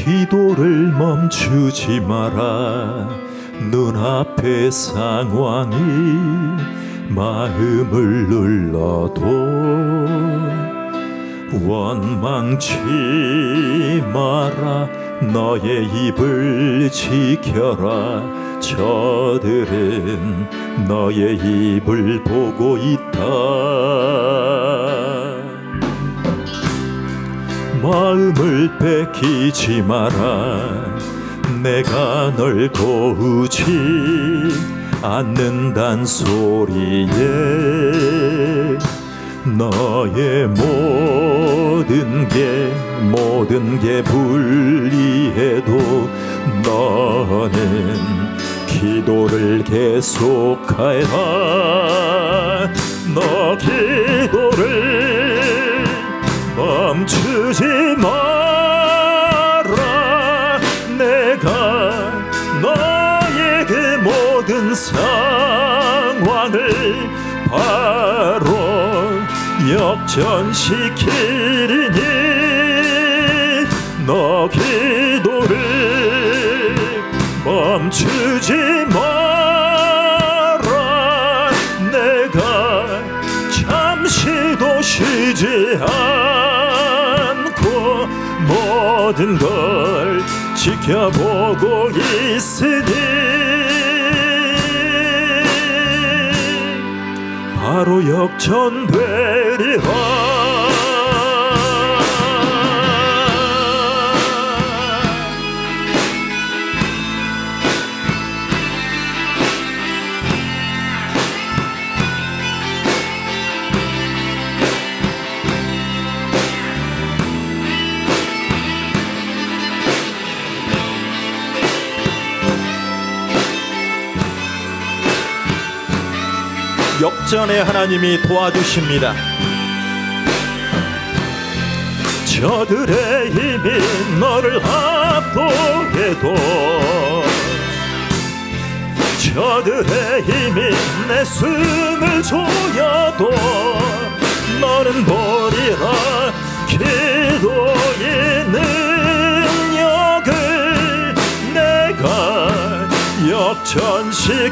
기도를 멈추지 마라. 눈앞의 상황이 마음을 눌러도 원망치 마라. 너의 입을 지켜라. 저들은 너의 입을 보고 있다. 마음을 뺏기지 마라. 내가 널 도우지 않는단 소리에 너의 모든 게 불리해도 너는 기도를 계속하라. 너 기도를 멈추지 마라. 내가 너의 그 모든 상황을 바로 역전시키리니 너 기도를 멈추지 마라. 내가 잠시도 쉬지 않고 모든 걸 지켜보고 있으니 바로 역전되리라. 역전의 하나님이 도와주십니다. 저들의 힘이 너를 압도해도 저들의 힘이 내 숨을 조여도 너는 보리라. 기도의 능력을 내가 역전시키리라.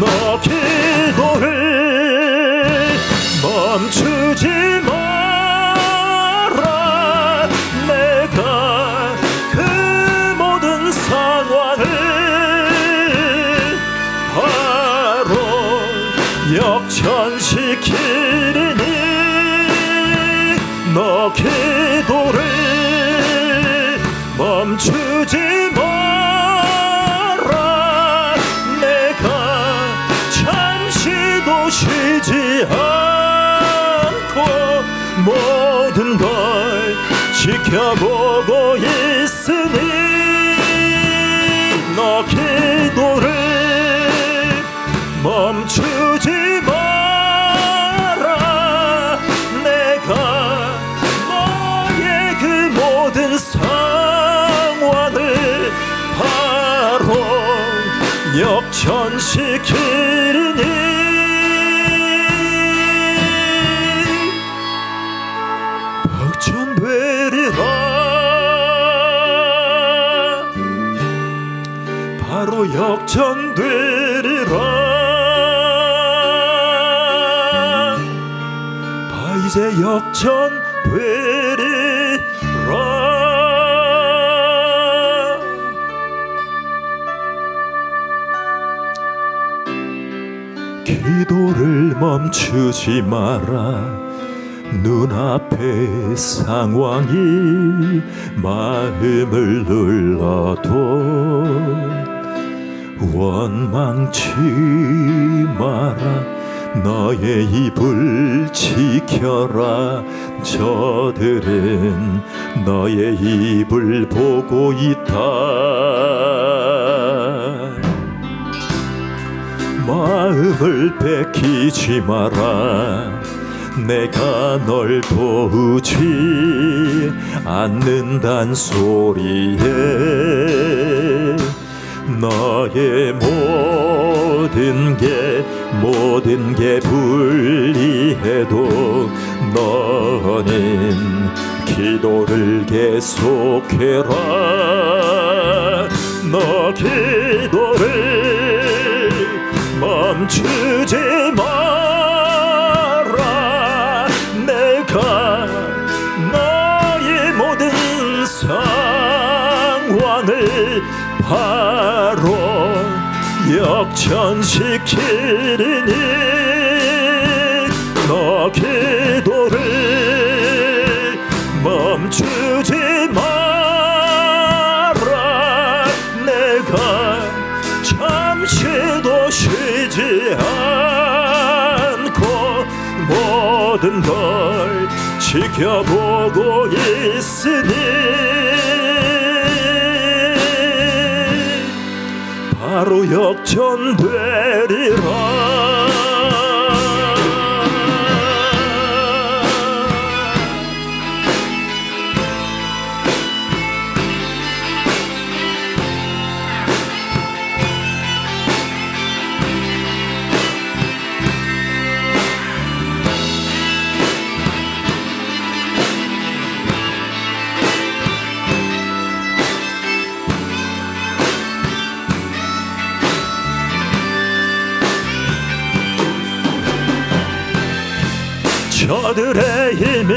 너 기도를 멈추지 마라. 내가 그 모든 상황을 바로 역전시키리니 너 기도를 멈추지 마라. 쉬지 않고 모든 걸 지켜보고 있으니 너 기도를 멈추지 마라. 내가 너의 그 모든 상황을 바로 역전시키리니 역전되리라. 바로 역전되리라. 이제 역전되리라. 기도를 멈추지 마라. 눈앞의 상황이 마음을 눌러도 원망치 마라. 너의 입을 지켜라. 저들은 너의 입을 보고 있다. 마음을 뺏기지 마라. 내가 널 도우지 않는단 소리에 나의 모든 게 불리해도 너는 기도를 계속해라. 너 기도를 멈추지 마라. 내가 너의 모든 상황을 바로 역전시키리니 너 기도를 멈추지 마라. 내가 잠시도 쉬지 않고 모든 걸 지켜보고 있으니 바로 역전되리라. 저들의 힘이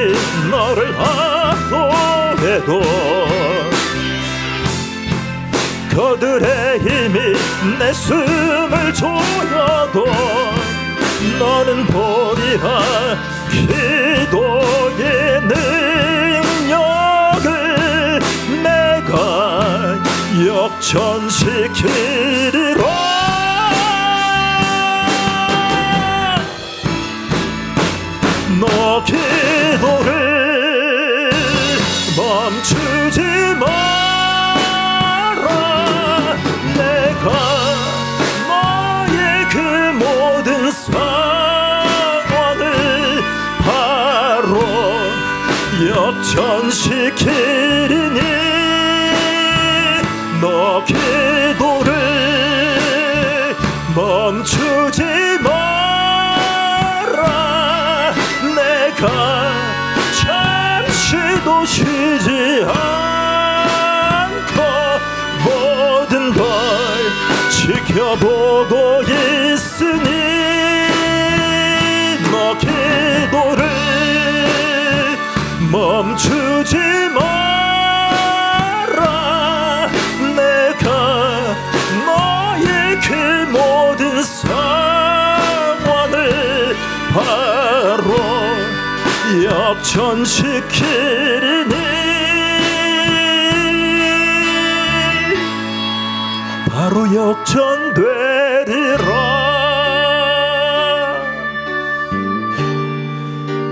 너를 압도해도 그들의 힘이 내 숨을 조여도 너는 보리라. 기도의 능력을 내가 역전시키리라. 너 기도를 멈추지 마라. 내가 너의 그 모든 상황을 바로 역전시키리니 너 기도를 멈추지 마라. 잠시도 쉬지 않고 모든 걸 지켜보고 있으니 너 기도를 멈추지 마라. 내가 너의 그 모든 상황을 바로 역전시키리니 바로 역전되리라.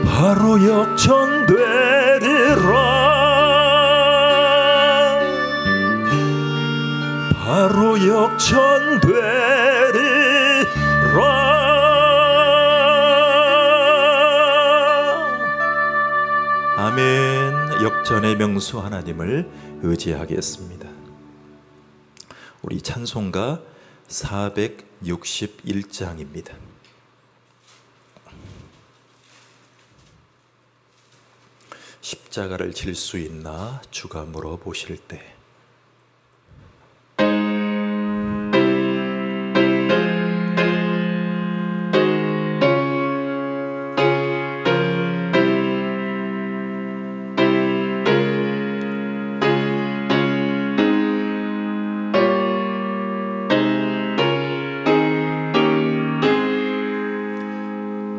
바로 역전되리라. 바로 역전되리라. 아멘. 역전의 명수 하나님을 의지하겠습니다. 우리 찬송가 461장입니다. 십자가를 질 수 있나 주가 물어보실 때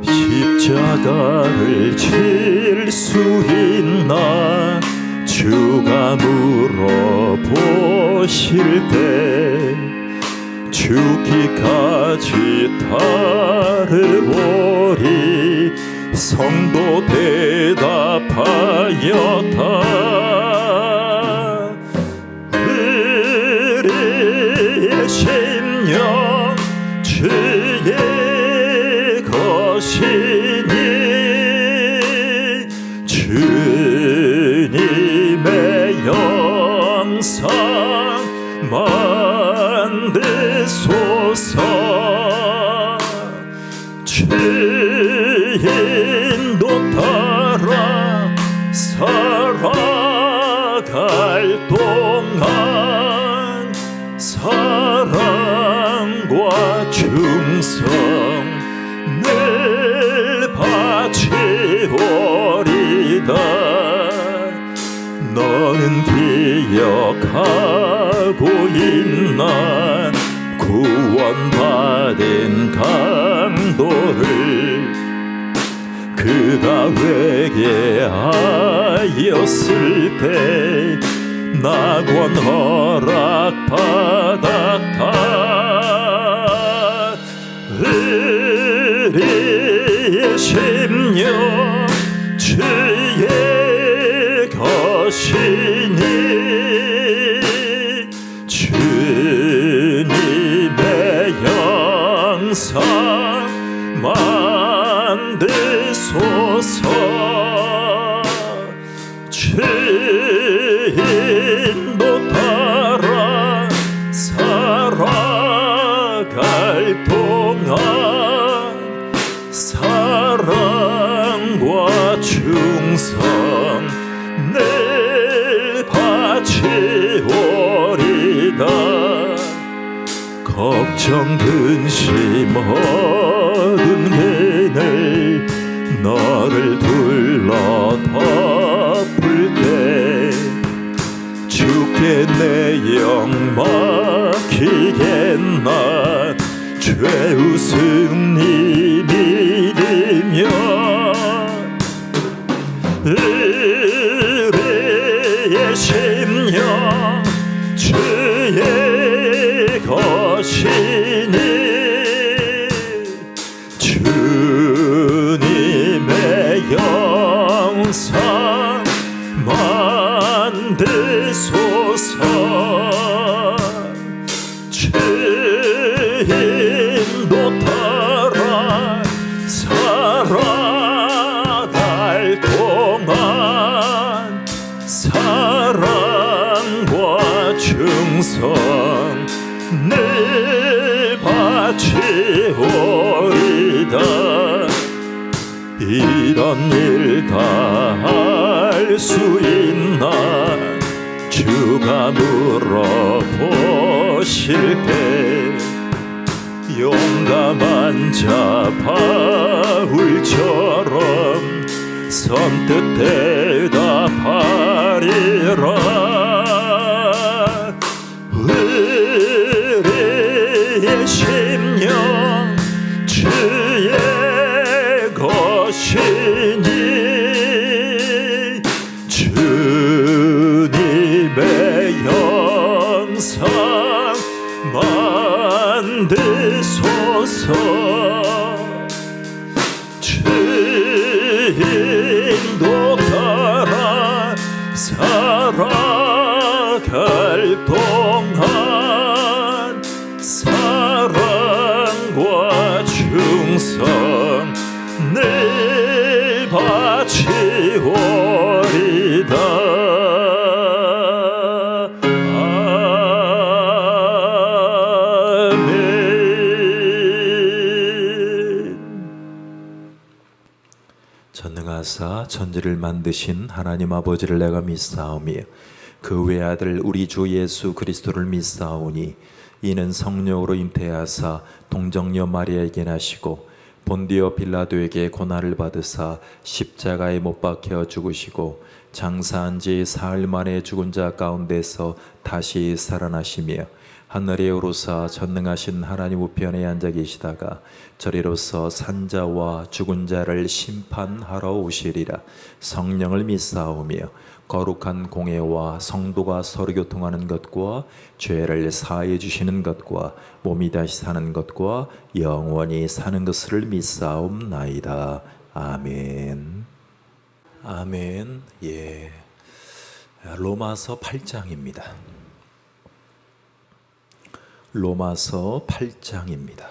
십자가를 질 수 있나 주가 물어보실 때 죽기까지 따르오리. 성도 대답하였다. 우리의 심령 주의 것이니 주님의 영상 만나리라. 인도 따라 살아갈 동안 사랑과 충성 늘 바치오리다. 너는 기억하고 있나 구원받은 강도를 그가 회개하였을 때 낙원 허락받았다. 의리의 심령 주의 것이니 주님의 영상 만드소서. 주인도 따라 살아갈 동안 사랑과 충성 늘 바치오리다. 걱정 근심 어두운 그늘 너를 둘러 덮을 때 주께 내 영 맡기겠나. 죄우승리 믿으며 의리의 심령 주의 것이니 주님의 영상 만드소서. 주인도 따라 살아갈 동안 사랑과 충성 늘 바치오리다. 이런 일 다 할 수 있나 주가 물어보실 때 용감한 자 바울처럼 선뜻 대답하리라. 의리의 심령 주의 것이니 주님의 영상 만드소서. 주인도 따라 살아갈 동안 사랑과 충성 늘 바치오리다. 전능하사 천지를 만드신 하나님 아버지를 내가 믿사오며 그 외아들 우리 주 예수 그리스도를 믿사오니 이는 성령으로 잉태하사 동정녀 마리아에게 나시고 본디오 빌라도에게 고난을 받으사 십자가에 못 박혀 죽으시고 장사한 지 사흘 만에 죽은 자 가운데서 다시 살아나시며 하늘에 오르사 전능하신 하나님 우편에 앉아 계시다가 저리로서 산자와 죽은 자를 심판하러 오시리라. 성령을 믿사오며 거룩한 공예와 성도가 서로 교통하는 것과 죄를 사해 주시는 것과 몸이 다시 사는 것과 영원히 사는 것을 믿사옵나이다. 아멘. 아멘. 예. 로마서 8장입니다. 로마서 8장입니다.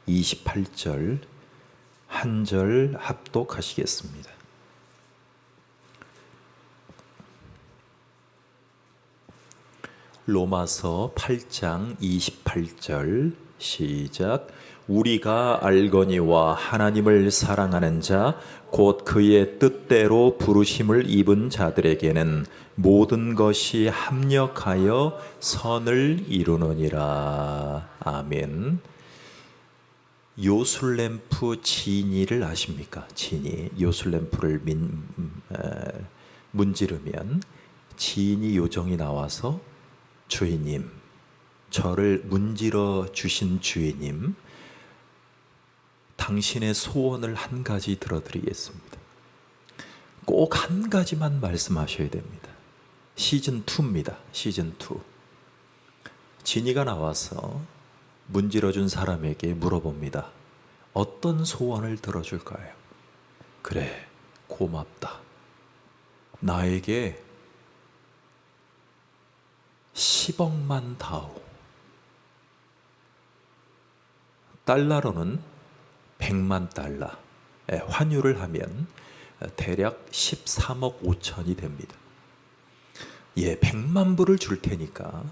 28절 한 절 합독하시겠습니다. 로마서 8장 28절 시작. 우리가 알거니와 하나님을 사랑하는 자 곧 그의 뜻대로 부르심을 입은 자들에게는 모든 것이 합력하여 선을 이루느니라. 아멘. 요술램프 지니를 아십니까? 지니. 요술램프를 문지르면 지니 요정이 나와서 주인님, 저를 문지러 주신 주인님, 당신의 소원을 한 가지 들어드리겠습니다. 꼭 한 가지만 말씀하셔야 됩니다. 시즌2입니다. 시즌2. 지니가 나와서 문질러준 사람에게 물어봅니다. 어떤 소원을 들어줄까요? 그래, 고맙다. 나에게 10억만 다오. 달러로는 100만 달러, 환율을 하면 대략 13억 5천이 됩니다. 100만 불을 줄 테니까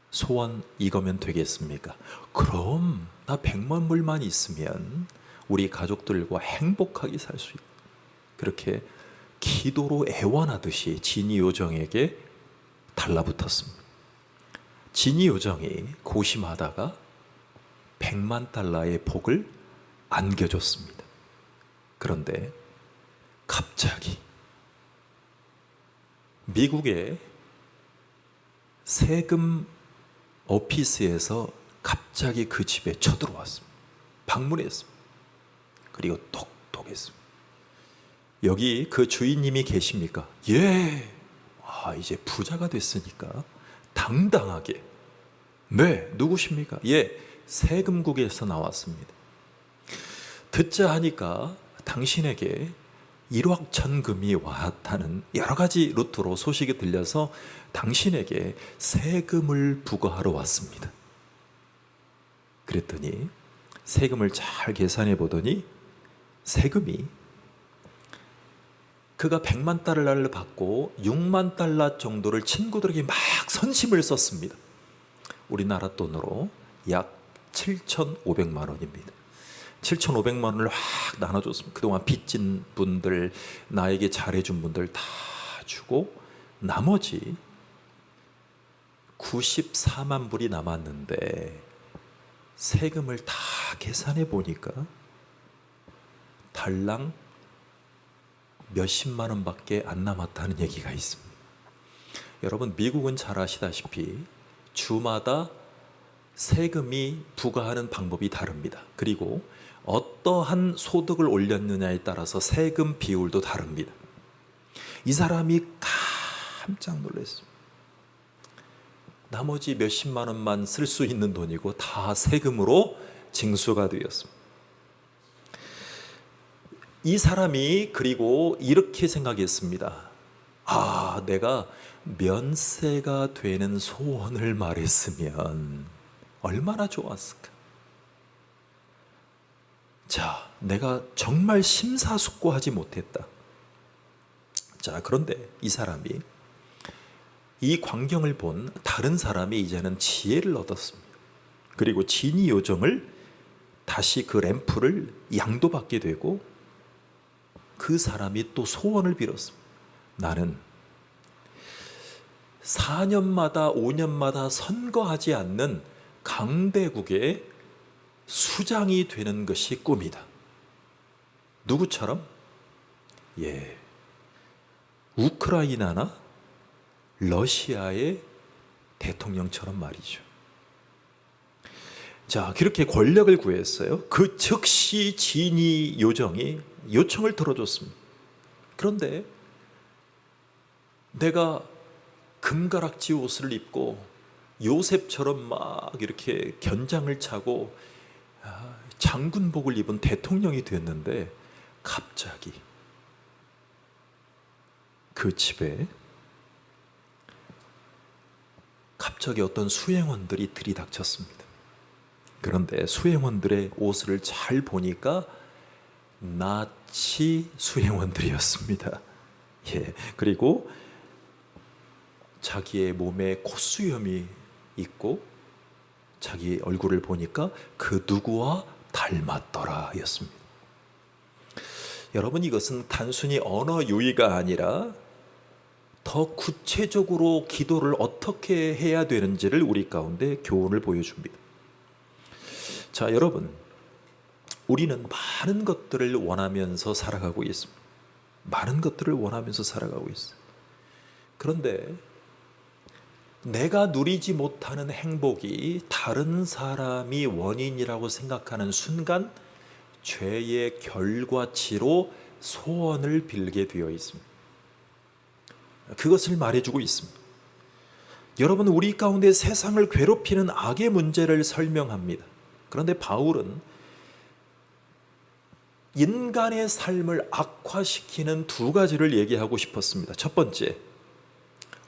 소원 이거면 되겠습니까? 그럼 나 100만 불만 있으면 우리 가족들과 행복하게 살 수 있다. 그렇게 기도로 애원하듯이 지니 요정에게 달라붙었습니다. 지니 요정이 고심하다가 100만 달러의 복을 안겨줬습니다. 그런데 갑자기 미국의 세금 오피스에서 갑자기 그 집에 쳐들어왔습니다. 방문했습니다. 그리고 똑똑했습니다. 여기 그 주인님이 계십니까? 예. 이제 부자가 됐으니까 당당하게. 네, 누구십니까? 예, 세금국에서 나왔습니다. 듣자 하니까 당신에게 일확천금이 왔다는 여러 가지 루트로 소식이 들려서 당신에게 세금을 부과하러 왔습니다. 그랬더니 세금을 잘 계산해 보더니 세금이 그가 100만 달러를 받고 6만 달러 정도를 친구들에게 막 선심을 썼습니다. 우리나라 돈으로 약 7,500만 원입니다. 7,500만 원을 확 나눠줬습니다. 그동안 빚진 분들, 나에게 잘해준 분들 다 주고 나머지 94만 불이 남았는데 세금을 다 계산해 보니까 달랑 몇십만 원밖에 안 남았다는 얘기가 있습니다. 여러분, 미국은 잘 아시다시피 주마다 세금이 부과하는 방법이 다릅니다. 그리고 어떠한 소득을 올렸느냐에 따라서 세금 비율도 다릅니다. 이 사람이 깜짝 놀랐습니다. 나머지 몇십만 원만 쓸 수 있는 돈이고 다 세금으로 징수가 되었습니다. 이 사람이 그리고 이렇게 생각했습니다. 내가 면세가 되는 소원을 말했으면 얼마나 좋았을까. 자, 내가 정말 심사숙고하지 못했다. 자, 그런데 이 사람이 이 광경을 본 다른 사람이 이제는 지혜를 얻었습니다. 그리고 지니 요정을 다시 그 램프를 양도받게 되고 그 사람이 또 소원을 빌었습니다. 나는 4년마다 5년마다 선거하지 않는 강대국의 수장이 되는 것이 꿈이다. 누구처럼? 우크라이나나 러시아의 대통령처럼 말이죠. 자, 그렇게 권력을 구했어요. 그 즉시 지니 요정이 요청을 들어줬습니다. 그런데 내가 금가락지 옷을 입고 요셉처럼 막 이렇게 견장을 차고 장군복을 입은 대통령이 됐는데 갑자기 그 집에 갑자기 어떤 수행원들이 들이닥쳤습니다. 그런데 수행원들의 옷을 잘 보니까 나치 수행원들이었습니다. 그리고 자기의 몸에 콧수염이 있고 자기 얼굴을 보니까 그 누구와 닮았더라 였습니다. 여러분, 이것은 단순히 언어 유희가 아니라 더 구체적으로 기도를 어떻게 해야 되는지를 우리 가운데 교훈을 보여줍니다. 자, 여러분, 우리는 많은 것들을 원하면서 살아가고 있습니다. 많은 것들을 원하면서 살아가고 있어요. 그런데 내가 누리지 못하는 행복이 다른 사람이 원인이라고 생각하는 순간 죄의 결과치로 소원을 빌게 되어 있습니다. 그것을 말해주고 있습니다. 여러분, 우리 가운데 세상을 괴롭히는 악의 문제를 설명합니다. 그런데 바울은 인간의 삶을 악화시키는 두 가지를 얘기하고 싶었습니다. 첫 번째,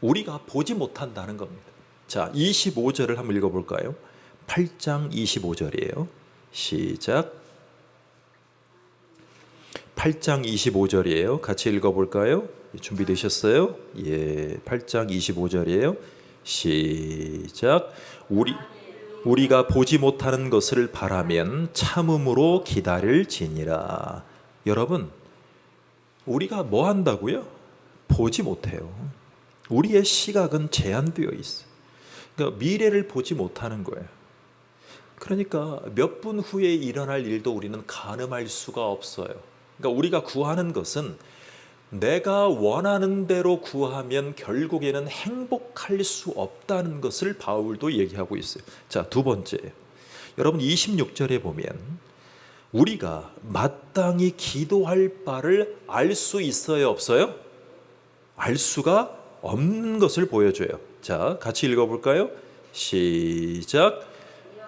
우리가 보지 못한다는 겁니다. 자, 25절을 한번 읽어볼까요? 8장 25절이에요. 시작. 8장 25절이에요. 같이 읽어볼까요? 준비되셨어요? 예, 8장 25절이에요. 시작. 우리가 보지 못하는 것을 바라면 참음으로 기다릴지니라. 여러분, 우리가 뭐 한다고요? 보지 못해요. 우리의 시각은 제한되어 있어요. 그러니까 미래를 보지 못하는 거예요. 그러니까 몇 분 후에 일어날 일도 우리는 가늠할 수가 없어요. 그러니까 우리가 구하는 것은 내가 원하는 대로 구하면 결국에는 행복할 수 없다는 것을 바울도 얘기하고 있어요. 자, 두 번째, 여러분 26절에 보면 우리가 마땅히 기도할 바를 알 수 있어요, 없어요? 알 수가 없는 것을 보여줘요. 자, 같이 읽어볼까요? 시작.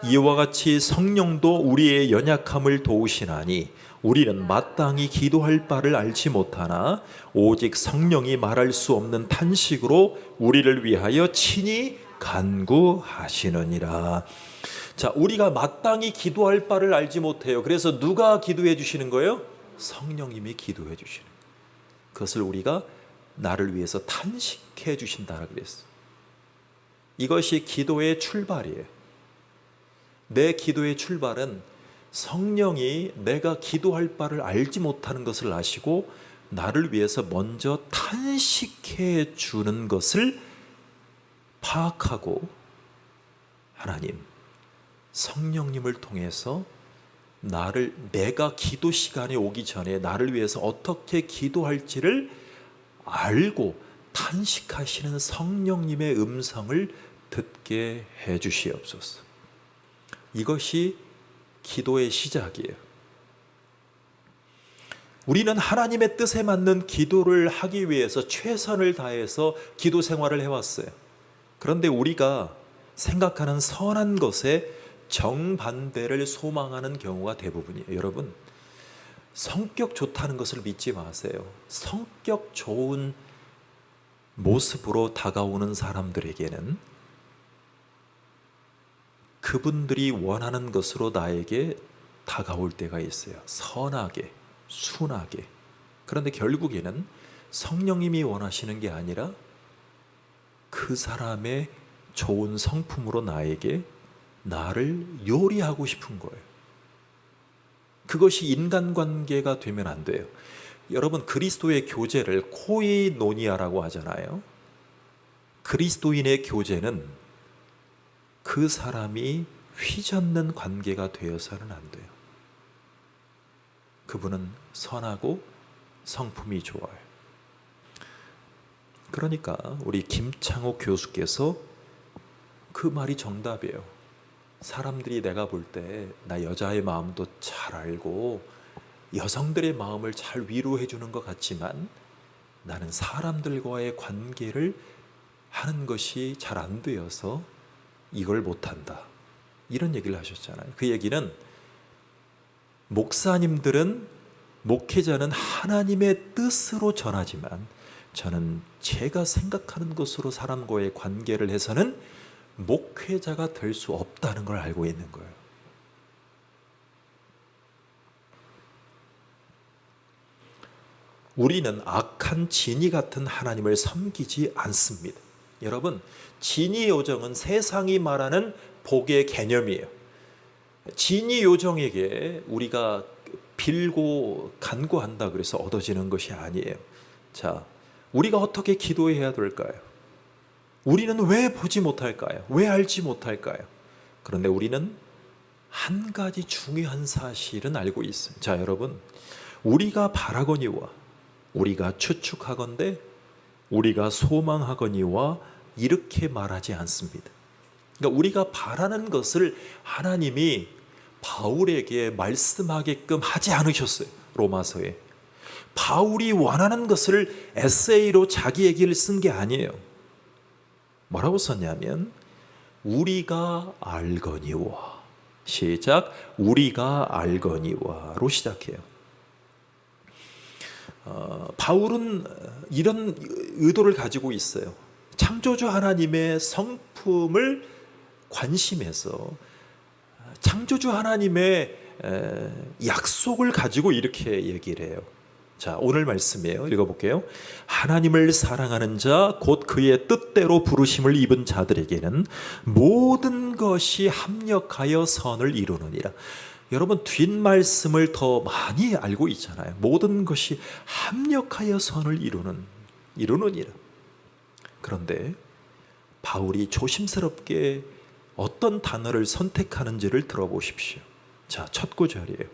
이와 같이 성령도 우리의 연약함을 도우시나니 우리는 마땅히 기도할 바를 알지 못하나 오직 성령이 말할 수 없는 탄식으로 우리를 위하여 친히 간구하시느니라. 자, 우리가 마땅히 기도할 바를 알지 못해요. 그래서 누가 기도해 주시는 거예요? 성령님이 기도해 주시는 거예요. 그것을 우리가 나를 위해서 탄식해 주신다라 그랬어요. 이것이 기도의 출발이에요. 내 기도의 출발은 성령이 내가 기도할 바를 알지 못하는 것을 아시고 나를 위해서 먼저 탄식해 주는 것을 파악하고, 하나님, 성령님을 통해서 내가 기도 시간에 오기 전에 나를 위해서 어떻게 기도할지를 알고 탄식하시는 성령님의 음성을 듣게 해 주시옵소서. 이것이 기도의 시작이에요. 우리는 하나님의 뜻에 맞는 기도를 하기 위해서 최선을 다해서 기도 생활을 해왔어요. 그런데 우리가 생각하는 선한 것에 정반대를 소망하는 경우가 대부분이에요. 여러분, 성격 좋다는 것을 믿지 마세요. 성격 좋은 모습으로 다가오는 사람들에게는 그분들이 원하는 것으로 나에게 다가올 때가 있어요. 선하게, 순하게. 그런데 결국에는 성령님이 원하시는 게 아니라 그 사람의 좋은 성품으로 나를 요리하고 싶은 거예요. 그것이 인간관계가 되면 안 돼요. 여러분, 그리스도의 교제를 코이노니아라고 하잖아요. 그리스도인의 교제는 그 사람이 휘젓는 관계가 되어서는 안 돼요. 그분은 선하고 성품이 좋아요. 그러니까 우리 김창옥 교수께서 그 말이 정답이에요. 사람들이 내가 볼 때 나 여자의 마음도 잘 알고 여성들의 마음을 잘 위로해 주는 것 같지만 나는 사람들과의 관계를 하는 것이 잘 안 되어서 이걸 못한다. 이런 얘기를 하셨잖아요. 그 얘기는 목회자는 하나님의 뜻으로 전하지만 저는 제가 생각하는 것으로 사람과의 관계를 해서는 목회자가 될 수 없다는 걸 알고 있는 거예요. 우리는 악한 진이 같은 하나님을 섬기지 않습니다. 여러분, 진의 요정은 세상이 말하는 복의 개념이에요. 진이 요정에게 우리가 빌고 간구한다 그래서 얻어지는 것이 아니에요. 자, 우리가 어떻게 기도해야 될까요? 우리는 왜 보지 못할까요? 왜 알지 못할까요? 그런데 우리는 한 가지 중요한 사실은 알고 있어요. 자, 여러분, 우리가 바라거니와 우리가 추측하건대 우리가 소망하거니와 이렇게 말하지 않습니다. 그러니까 우리가 바라는 것을 하나님이 바울에게 말씀하게끔 하지 않으셨어요. 로마서에. 바울이 원하는 것을 에세이로 자기 얘기를 쓴 게 아니에요. 뭐라고 썼냐면 우리가 알거니와, 시작, 우리가 알거니와로 시작해요. 바울은 이런 의도를 가지고 있어요. 창조주 하나님의 성품을 관심해서 창조주 하나님의 약속을 가지고 이렇게 얘기를 해요. 자, 오늘 말씀이에요. 읽어볼게요. 하나님을 사랑하는 자, 곧 그의 뜻대로 부르심을 입은 자들에게는 모든 것이 합력하여 선을 이루느니라. 여러분, 뒷말씀을 더 많이 알고 있잖아요. 모든 것이 합력하여 선을 이루느니라. 그런데 바울이 조심스럽게 어떤 단어를 선택하는지를 들어보십시오. 자, 첫 구절이에요.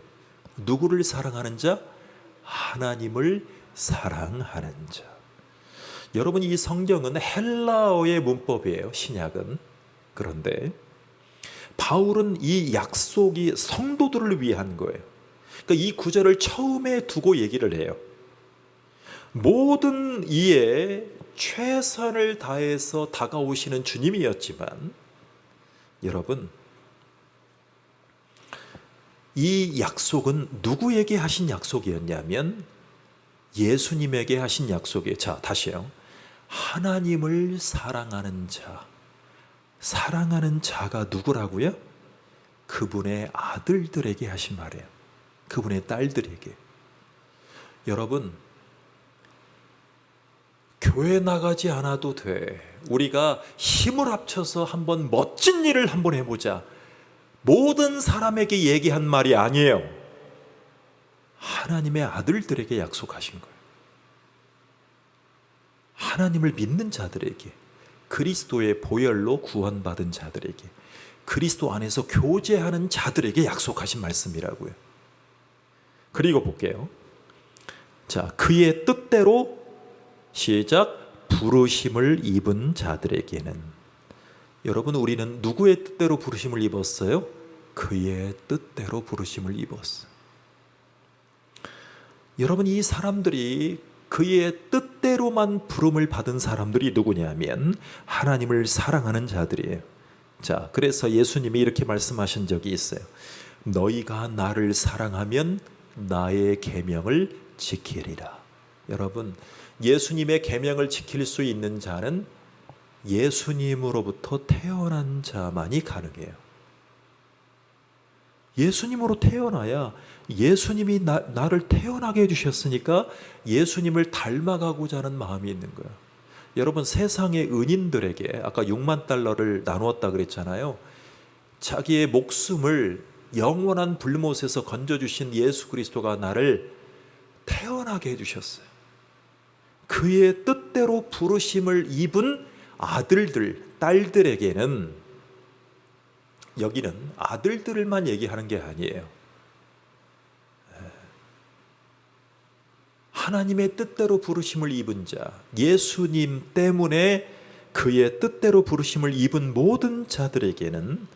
누구를 사랑하는 자? 하나님을 사랑하는 자. 여러분, 이 성경은 헬라어의 문법이에요, 신약은. 그런데 바울은 이 약속이 성도들을 위한 거예요. 그러니까 이 구절을 처음에 두고 얘기를 해요. 모든 이에 최선을 다해서 다가오시는 주님이었지만, 여러분, 이 약속은 누구에게 하신 약속이었냐면 예수님에게 하신 약속이에요. 자, 다시요. 하나님을 사랑하는 자. 사랑하는 자가 누구라고요? 그분의 아들들에게 하신 말이에요. 그분의 딸들에게. 여러분, 교회 나가지 않아도 돼. 우리가 힘을 합쳐서 한번 멋진 일을 한번 해보자. 모든 사람에게 얘기한 말이 아니에요. 하나님의 아들들에게 약속하신 거예요. 하나님을 믿는 자들에게, 그리스도의 보혈로 구원받은 자들에게, 그리스도 안에서 교제하는 자들에게 약속하신 말씀이라고요. 그리고 볼게요. 자, 그의 뜻대로, 시작, 부르심을 입은 자들에게는. 여러분, 우리는 누구의 뜻대로 부르심을 입었어요? 그의 뜻대로 부르심을 입었어요. 여러분, 이 사람들이 그의 뜻대로만 부름을 받은 사람들이 누구냐면 하나님을 사랑하는 자들이에요. 자, 그래서 예수님이 이렇게 말씀하신 적이 있어요. 너희가 나를 사랑하면 나의 계명을 지키리라. 여러분, 예수님의 계명을 지킬 수 있는 자는 예수님으로부터 태어난 자만이 가능해요. 예수님으로 태어나야, 예수님이 나를 태어나게 해주셨으니까 예수님을 닮아가고자 하는 마음이 있는 거예요. 여러분, 세상의 은인들에게 아까 6만 달러를 나누었다 그랬잖아요. 자기의 목숨을 영원한 불못에서 건져주신 예수 그리스도가 나를 태어나게 해주셨어요. 그의 뜻대로 부르심을 입은 아들들, 딸들에게는, 여기는 아들들만 얘기하는 게 아니에요. 하나님의 뜻대로 부르심을 입은 자, 예수님 때문에 그의 뜻대로 부르심을 입은 모든 자들에게는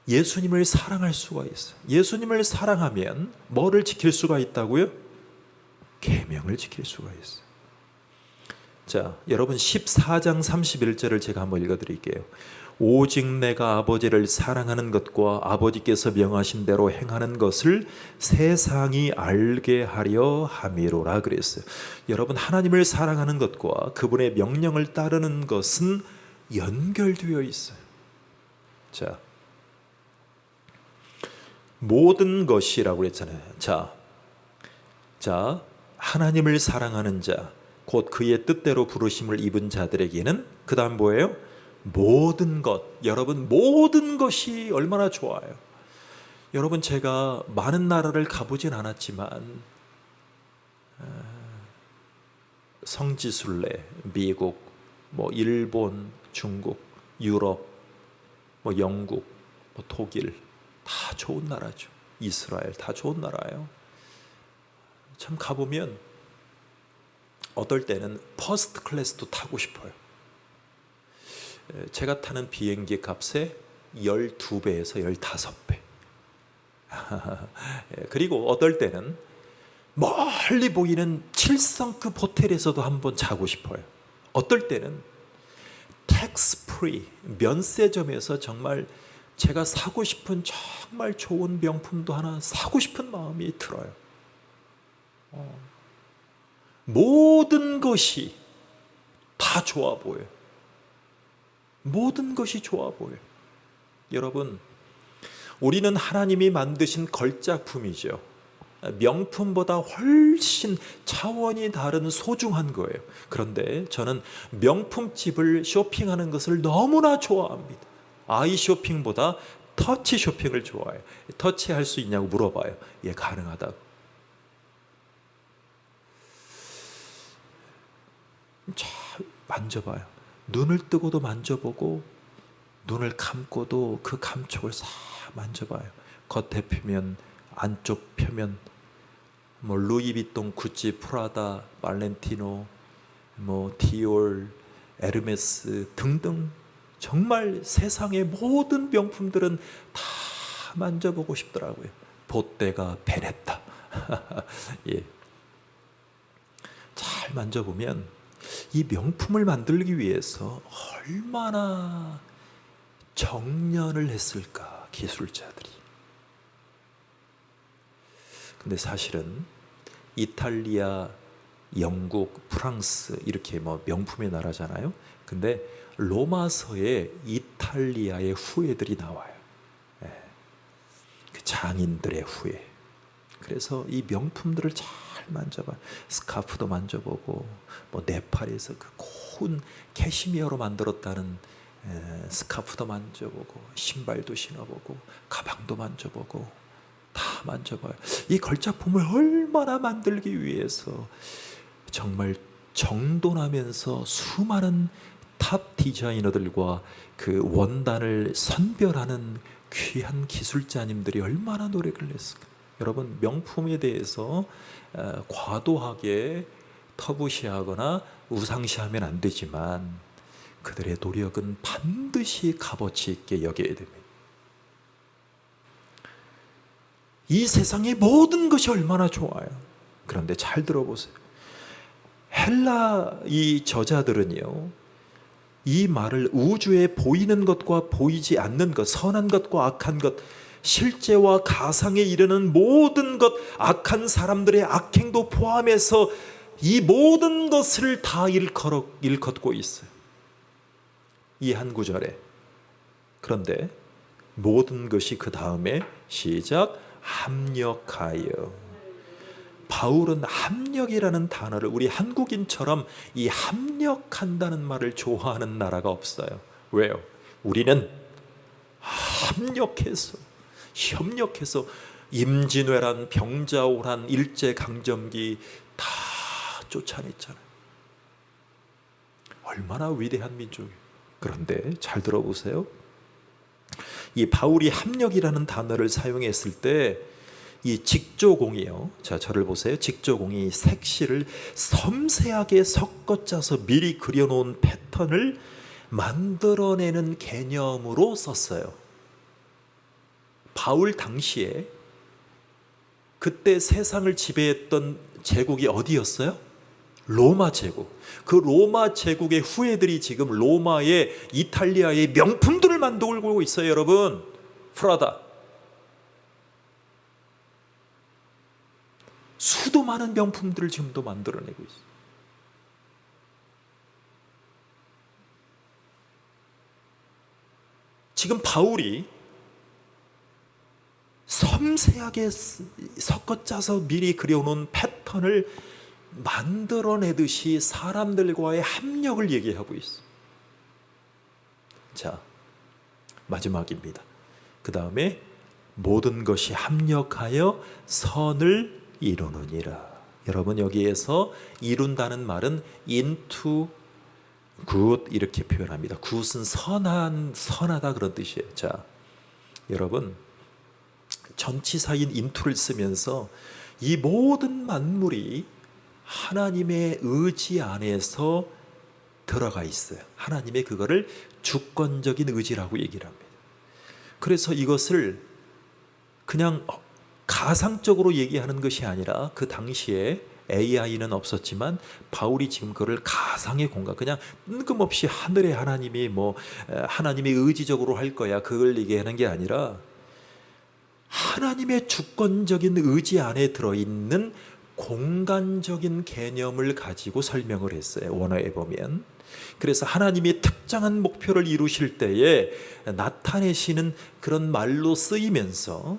예수님을 사랑할 수가 있어요. 예수님을 사랑하면 뭐를 지킬 수가 있다고요? 계명을 지킬 수가 있어요. 자, 여러분, 14장 31절을 제가 한번 읽어드릴게요. 오직 내가 아버지를 사랑하는 것과 아버지께서 명하신 대로 행하는 것을 세상이 알게 하려 함이로라 그랬어요. 여러분, 하나님을 사랑하는 것과 그분의 명령을 따르는 것은 연결되어 있어요. 자, 모든 것이라고 했잖아요. 자, 하나님을 사랑하는 자, 곧 그의 뜻대로 부르심을 입은 자들에게는, 그 다음 뭐예요? 모든 것, 여러분 모든 것이 얼마나 좋아요. 여러분 제가 많은 나라를 가보진 않았지만 성지순례, 미국, 뭐 일본, 중국, 유럽, 뭐 영국, 뭐 독일 다 좋은 나라죠. 이스라엘 다 좋은 나라예요. 참 가보면 어떨 때는 퍼스트 클래스도 타고 싶어요. 제가 타는 비행기 값의 12배에서 15배. 그리고 어떨 때는 멀리 보이는 7성급 호텔에서도 한번 자고 싶어요. 어떨 때는 텍스 프리 면세점에서 정말 제가 사고 싶은 정말 좋은 명품도 하나 사고 싶은 마음이 들어요. 모든 것이 다 좋아 보여요. 모든 것이 좋아 보여요. 여러분, 우리는 하나님이 만드신 걸작품이죠. 명품보다 훨씬 차원이 다른 소중한 거예요. 그런데 저는 명품집을 쇼핑하는 것을 너무나 좋아합니다. 아이 쇼핑보다 터치 쇼핑을 좋아해요. 터치할 수 있냐고 물어봐요. 예, 가능하다고. 잘 만져봐요. 눈을 뜨고도 만져보고 눈을 감고도 그 감촉을 싹 만져봐요. 겉에 표면, 안쪽 표면, 뭐 루이비통, 구찌, 프라다, 발렌티노, 뭐 디올, 에르메스 등등 정말 세상의 모든 명품들은 다 만져보고 싶더라고요. 보떼가, 베네타. 예. 잘 만져보면 이 명품을 만들기 위해서 얼마나 정년을 했을까, 기술자들이. 근데 사실은 이탈리아, 영국, 프랑스 이렇게 뭐 명품의 나라잖아요. 근데 로마서에 이탈리아의 후예들이 나와요. 그 장인들의 후예. 그래서 이 명품들을 잘 만져봐. 스카프도 만져보고, 뭐 네팔에서 그 고운 캐시미어로 만들었다는 스카프도 만져보고, 신발도 신어보고, 가방도 만져보고, 다 만져봐요. 이 걸작품을 얼마나 만들기 위해서 정말 정돈하면서 수많은 탑 디자이너들과 그 원단을 선별하는 귀한 기술자님들이 얼마나 노력을 했을까. 여러분, 명품에 대해서 과도하게 터부시하거나 우상시하면 안 되지만 그들의 노력은 반드시 값어치 있게 여겨야 됩니다. 이 세상의 모든 것이 얼마나 좋아요. 그런데 잘 들어보세요. 헬라 이 저자들은요, 이 말을 우주에 보이는 것과 보이지 않는 것, 선한 것과 악한 것, 실제와 가상에 이르는 모든 것, 악한 사람들의 악행도 포함해서 이 모든 것을 다 일컫고 있어요. 이 한 구절에. 그런데 모든 것이 그 다음에 시작, 합력하여. 바울은 합력이라는 단어를, 우리 한국인처럼 이 합력한다는 말을 좋아하는 나라가 없어요. 왜요? 우리는 협력해서 임진왜란, 병자호란, 일제강점기 다 쫓아냈잖아요. 얼마나 위대한 민족이에요. 그런데 잘 들어보세요. 이 바울이 합력이라는 단어를 사용했을 때 이 직조공이요. 자, 저를 보세요. 직조공이 색실을 섬세하게 섞어 짜서 미리 그려놓은 패턴을 만들어내는 개념으로 썼어요. 바울 당시에 그때 세상을 지배했던 제국이 어디였어요? 로마 제국. 그 로마 제국의 후예들이 지금 로마의, 이탈리아의 명품들을 만들고 있어요, 여러분. 프라다. 수도 많은 명품들을 지금도 만들어내고 있어요. 지금 바울이 섬세하게 섞어 짜서 미리 그려놓은 패턴을 만들어내듯이 사람들과의 합력을 얘기하고 있어요. 자, 마지막입니다. 그 다음에 모든 것이 합력하여 선을 이루느니라. 여러분, 여기에서 이룬다는 말은 into good 이렇게 표현합니다. good은 선하다 그런 뜻이에요. 자, 여러분, 전치사인 into를 쓰면서 이 모든 만물이 하나님의 의지 안에서 들어가 있어요. 하나님의 그거를 주권적인 의지라고 얘기를 합니다. 그래서 이것을 그냥 가상적으로 얘기하는 것이 아니라 그 당시에 AI는 없었지만 바울이 지금 그걸 가상의 공간, 그냥 뜬금없이 하늘의 하나님이 하나님이 의지적으로 할 거야 그걸 얘기하는 게 아니라 하나님의 주권적인 의지 안에 들어있는 공간적인 개념을 가지고 설명을 했어요. 원어에 보면. 그래서 하나님이 특정한 목표를 이루실 때에 나타내시는 그런 말로 쓰이면서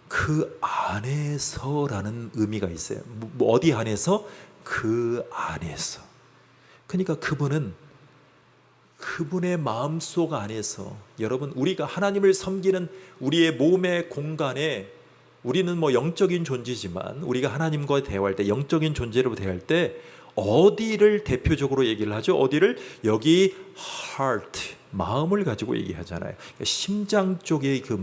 그 안에서라는 의미가 있어요. 어디 안에서? 그 안에서. 그러니까 그분의 마음속 안에서, 여러분, 우리가 하나님을 섬기는 우리의 몸의 공간에 우리는 영적인 존재지만 우리가 하나님과 대화할 때, 영적인 존재로 대할 때 어디를 대표적으로 얘기를 하죠? 어디를? 여기 heart, 마음을 가지고 얘기하잖아요. 그러니까 심장 쪽의 그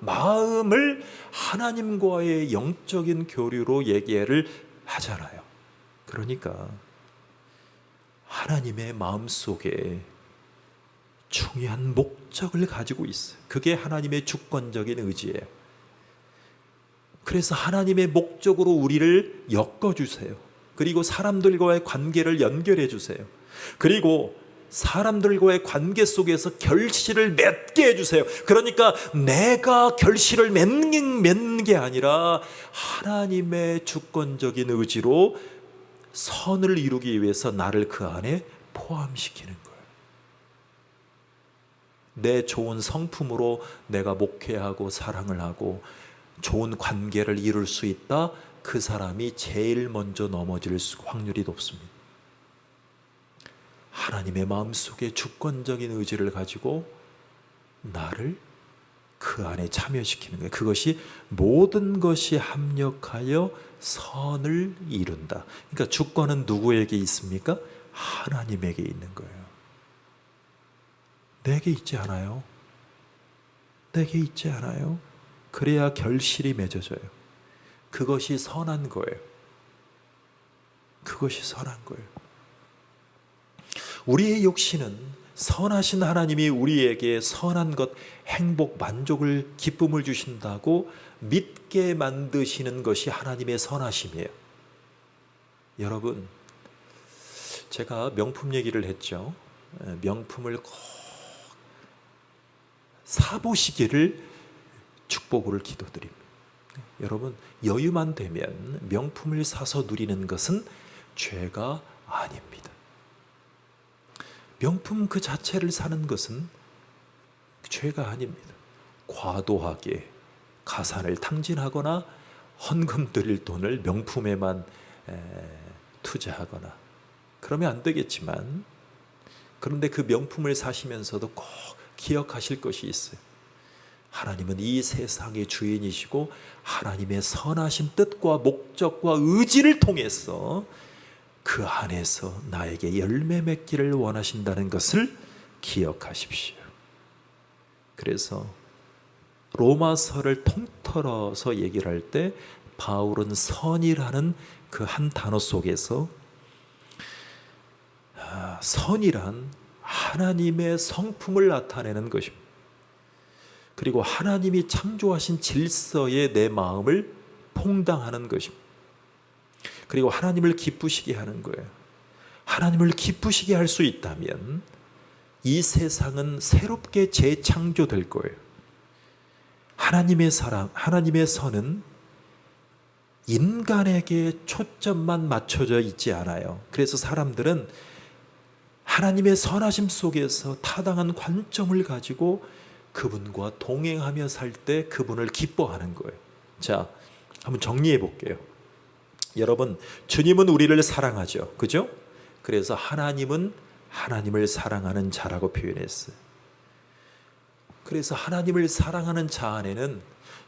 마음을 하나님과의 영적인 교류로 얘기를 하잖아요. 그러니까 하나님의 마음속에 중요한 목적을 가지고 있어요. 그게 하나님의 주권적인 의지예요. 그래서 하나님의 목적으로 우리를 엮어주세요. 그리고 사람들과의 관계를 연결해 주세요. 그리고 사람들과의 관계 속에서 결실을 맺게 해주세요. 그러니까 내가 결실을 맺는 게 아니라 하나님의 주권적인 의지로 선을 이루기 위해서 나를 그 안에 포함시키는 거예요. 내 좋은 성품으로 내가 목회하고 사랑을 하고 좋은 관계를 이룰 수 있다. 그 사람이 제일 먼저 넘어질 확률이 높습니다. 하나님의 마음속에 주권적인 의지를 가지고 나를 그 안에 참여시키는 거예요. 그것이 모든 것이 합력하여 선을 이룬다. 그러니까 주권은 누구에게 있습니까? 하나님에게 있는 거예요. 내게 있지 않아요. 내게 있지 않아요. 그래야 결실이 맺어져요. 그것이 선한 거예요. 그것이 선한 거예요. 우리의 욕심은 선하신 하나님이 우리에게 선한 것, 행복, 만족을, 기쁨을 주신다고 믿게 만드시는 것이 하나님의 선하심이에요. 여러분, 제가 명품 얘기를 했죠. 명품을 꼭 사보시기를 축복을 기도드립니다. 여러분, 여유만 되면 명품을 사서 누리는 것은 죄가 아닙니다. 명품 그 자체를 사는 것은 죄가 아닙니다. 과도하게 가산을 탕진하거나 헌금 드릴 돈을 명품에만 투자하거나 그러면 안 되겠지만, 그런데 그 명품을 사시면서도 꼭 기억하실 것이 있어요. 하나님은 이 세상의 주인이시고 하나님의 선하신 뜻과 목적과 의지를 통해서 그 안에서 나에게 열매 맺기를 원하신다는 것을 기억하십시오. 그래서 로마서를 통틀어서 얘기를 할 때 바울은 선이라는 그 한 단어 속에서 선이란 하나님의 성품을 나타내는 것입니다. 그리고 하나님이 창조하신 질서에 내 마음을 퐁당하는 것입니다. 그리고 하나님을 기쁘시게 하는 거예요. 하나님을 기쁘시게 할 수 있다면 이 세상은 새롭게 재창조될 거예요. 하나님의 사랑, 하나님의 선은 인간에게 초점만 맞춰져 있지 않아요. 그래서 사람들은 하나님의 선하심 속에서 타당한 관점을 가지고 그분과 동행하며 살 때 그분을 기뻐하는 거예요. 자, 한번 정리해 볼게요. 여러분, 주님은 우리를 사랑하죠. 그죠? 그래서 하나님은 하나님을 사랑하는 자라고 표현했어요. 그래서 하나님을 사랑하는 자 안에는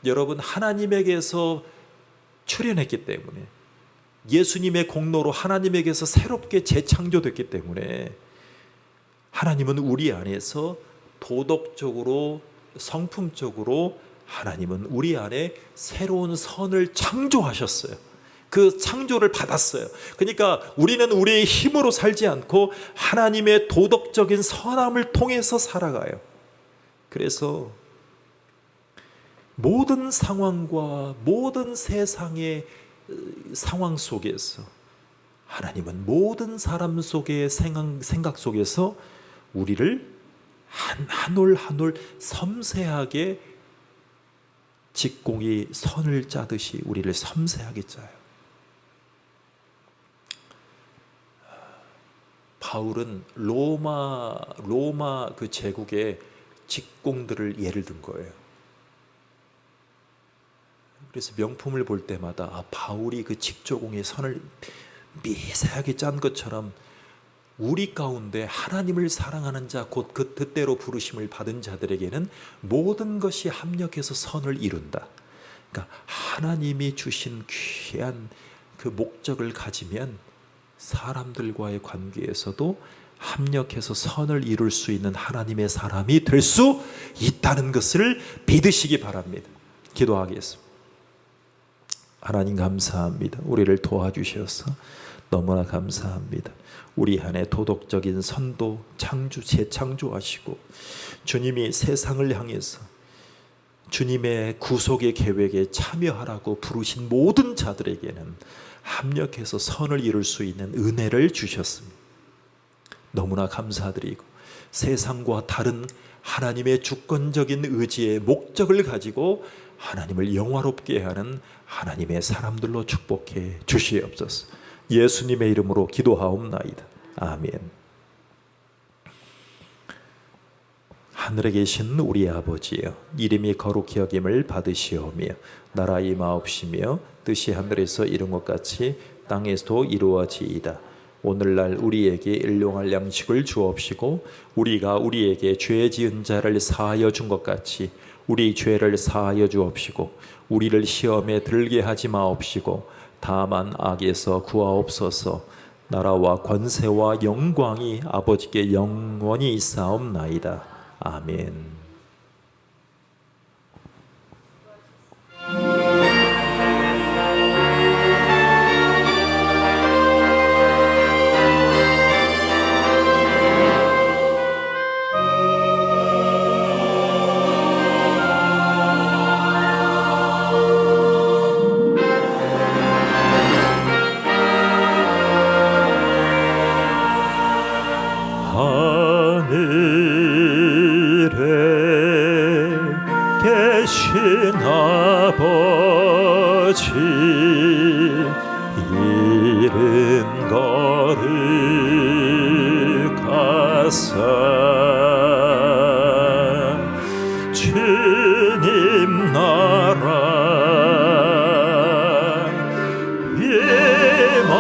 여러분 하나님에게서 출현했기 때문에, 예수님의 공로로 하나님에게서 새롭게 재창조됐기 때문에 하나님은 우리 안에서 도덕적으로, 성품적으로 하나님은 우리 안에 새로운 선을 창조하셨어요. 그 창조를 받았어요. 그러니까 우리는 우리의 힘으로 살지 않고 하나님의 도덕적인 선함을 통해서 살아가요. 그래서 모든 상황과 모든 세상의 상황 속에서 하나님은 모든 사람 속의 생각 속에서 우리를 한 올 한 올 섬세하게 직공이 선을 짜듯이 우리를 섬세하게 짜요. 바울은 로마 그 제국의 직공들을 예를 든 거예요. 그래서 명품을 볼 때마다 바울이 그 직조공의 선을 미세하게 짠 것처럼 우리 가운데 하나님을 사랑하는 자, 곧 그 뜻대로 부르심을 받은 자들에게는 모든 것이 합력해서 선을 이룬다. 그러니까 하나님이 주신 귀한 그 목적을 가지면 사람들과의 관계에서도 합력해서 선을 이룰 수 있는 하나님의 사람이 될 수 있다는 것을 믿으시기 바랍니다. 기도하겠습니다. 하나님 감사합니다. 우리를 도와주셔서 너무나 감사합니다. 우리 안에 도덕적인 선도 재창조하시고 주님이 세상을 향해서 주님의 구속의 계획에 참여하라고 부르신 모든 자들에게는 합력해서 선을 이룰 수 있는 은혜를 주셨습니다. 너무나 감사드리고 세상과 다른 하나님의 주권적인 의지의 목적을 가지고 하나님을 영화롭게 하는 하나님의 사람들로 축복해 주시옵소서. 예수님의 이름으로 기도하옵나이다. 아멘. 하늘에 계신 우리 아버지여, 이름이 거룩히 여김을 받으시오며 나라 임하옵시며 뜻이 하늘에서 이룬 것 같이 땅에서도 이루어지이다. 오늘날 우리에게 일용할 양식을 주옵시고 우리가 우리에게 죄 지은 자를 사하여 준 것 같이 우리 죄를 사하여 주옵시고 우리를 시험에 들게 하지 마옵시고 다만 악에서 구하옵소서. 나라와 권세와 영광이 아버지께 영원히 있사옵나이다. 아멘. 하늘에 계신 아버지, 이른 거룩하사 주님 나라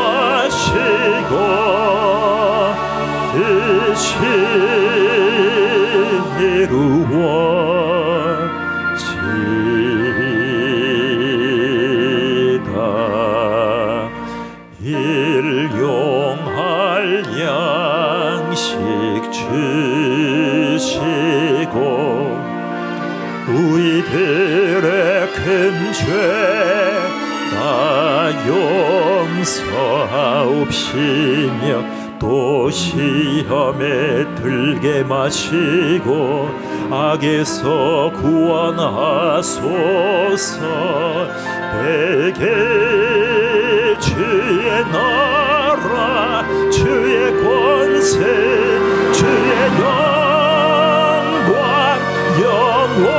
임하시고 뜻이 이루어지다. 일용할 양식 주시고 우리들의 큰 죄 다 용서하옵시며 또 시험에 들게 마시고 악에서 구원하소서. 대개 주의 나라 주의 권세 주의 영광 영원히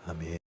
아멘.